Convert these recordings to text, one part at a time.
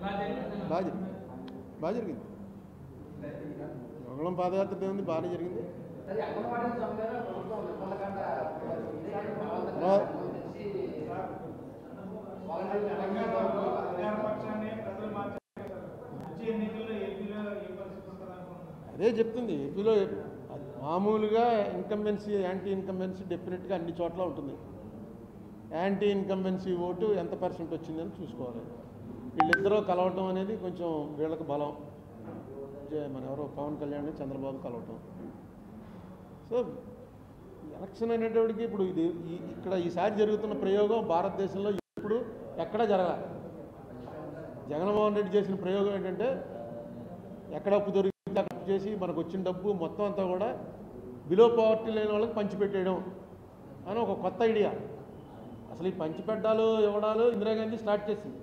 బాగా జరిగింది, బాగా జరిగింది. మంగళం పాదయాత్ర ఏముంది, బాగానే జరిగింది. అదే చెప్తుంది. ఏపీలో మామూలుగా ఇన్కంబెన్సీ యాంటీ ఇన్కంబెన్సీ డెఫినెట్గా అన్ని చోట్ల ఉంటుంది. యాంటీ ఇన్కంబెన్సీ ఓటు ఎంత పర్సెంట్ వచ్చిందని చూసుకోవాలి. వీళ్ళిద్దరూ కలవటం అనేది కొంచెం వీళ్ళకి బలం. మన ఎవరో పవన్ కళ్యాణ్ చంద్రబాబు కలవటం. సో ఎలక్షన్ అనేటప్పటికి ఇప్పుడు ఇది ఇక్కడ ఈసారి జరుగుతున్న ప్రయోగం భారతదేశంలో ఇప్పుడు ఎక్కడా జరగాలి. జగన్మోహన్ రెడ్డి చేసిన ప్రయోగం ఏంటంటే ఎక్కడ అప్పు దొరికింది అప్పు చేసి మనకు వచ్చిన డబ్బు మొత్తం అంతా కూడా బిలో పవర్టీ లేని వాళ్ళకి పంచిపెట్టేయడం అని ఒక కొత్త ఐడియా. అసలు ఈ పంచిపెట్టాలు ఇవ్వడాలు ఇందిరాగాంధీ స్టార్ట్ చేసింది.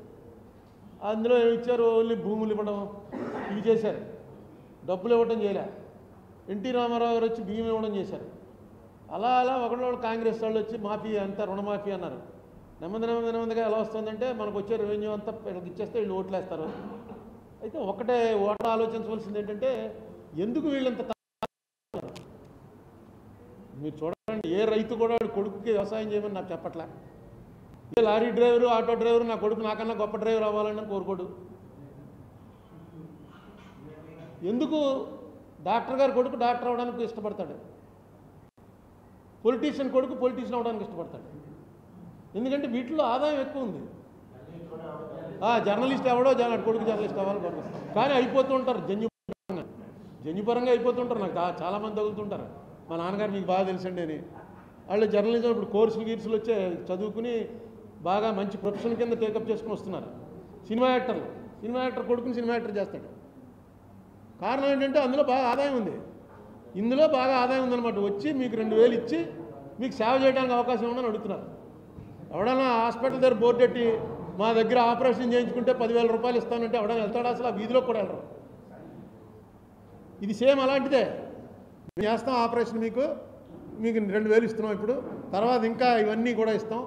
అందులో ఏమి ఇచ్చారు? ఓన్లీ భూములు ఇవ్వడం ఇవి చేశారు, డబ్బులు ఇవ్వడం చేయలే. ఎన్టీ రామారావు గారు వచ్చి బియ్యం ఇవ్వడం చేశారు. అలా అలా ఒకళ్ళు కాంగ్రెస్ వాళ్ళు వచ్చి మాఫీ అంతా రుణమాఫీ అన్నారు. నెమ్మదిగా ఎలా వస్తుందంటే మనకు వచ్చే రెవెన్యూ అంతా వీళ్ళకి ఇచ్చేస్తే వీళ్ళు ఓట్లు వేస్తారు. అయితే ఒకటే ఓట ఆలోచించవలసింది ఏంటంటే ఎందుకు వీళ్ళంత మీరు చూడండి, ఏ రైతు కూడా కొడుకుకి వ్యవసాయం చేయమని నాకు చెప్పట్లే. ఏ లారీ డ్రైవరు ఆటో డ్రైవరు నా కొడుకు నాకన్నా గొప్ప డ్రైవర్ అవ్వాలని కోరుకోడు. ఎందుకు డాక్టర్ గారి కొడుకు డాక్టర్ అవ్వడానికి ఇష్టపడతాడు, పొలిటీషియన్ కొడుకు పొలిటీషియన్ అవ్వడానికి ఇష్టపడతాడు. ఎందుకంటే వీటిలో ఆదాయం ఎక్కువ ఉంది. జర్నలిస్ట్ ఎవడో కొడుకు జర్నలిస్ట్ అవ్వాలి కానీ అయిపోతూ ఉంటారు. జన్యుపరంగా అయిపోతుంటారు. నాకు చాలామంది తగులుతుంటారు. మా నాన్నగారు మీకు బాగా తెలుసండి అని. వాళ్ళు జర్నలిజం ఇప్పుడు కోర్సులు వచ్చే చదువుకుని బాగా మంచి ప్రొఫెషన్ కింద టేకప్ చేసుకుని వస్తున్నారు. సినిమా యాక్టర్ కొడుకుని సినిమా యాక్టర్ చేస్తాడు. కారణం ఏంటంటే అందులో బాగా ఆదాయం ఉంది. ఇందులో బాగా ఆదాయం ఉందన్నమాట. వచ్చి మీకు 2000 ఇచ్చి మీకు సేవ చేయడానికి అవకాశం ఉందని అడుగుతున్నారు. ఎవడన్నా హాస్పిటల్ దగ్గర బోర్డు పెట్టి మా దగ్గర ఆపరేషన్ చేయించుకుంటే 10,000 రూపాయలు ఇస్తానంటే ఎవడన్నా వెళ్తాడా? అసలు ఆ వీధిలో కూడా వెళ్ళరు. ఇది సేమ్ అలాంటిదే. మేము చేస్తాం ఆపరేషన్, మీకు 2000 ఇస్తున్నాం, ఇప్పుడు తర్వాత ఇంకా ఇవన్నీ కూడా ఇస్తాం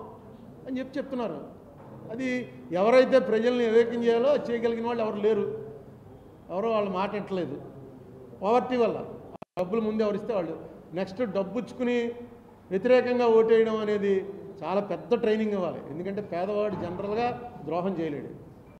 అని చెప్తున్నారు. అది ఎవరైతే ప్రజల్ని వివేకం చేయాలో చేయగలిగిన వాళ్ళు ఎవరు లేరు. ఎవరో వాళ్ళ మాట వింటలేదు. పవర్టీ వల్ల డబ్బులు ముందు ఎవరిస్తే వాళ్ళు నెక్స్ట్ డబ్బు ఇచ్చుకుని వ్యతిరేకంగా ఓటేయడం అనేది చాలా పెద్ద ట్రైనింగ్ ఇవ్వాలి. ఎందుకంటే పేదవాడు జనరల్గా ద్రోహం చేయలేడు.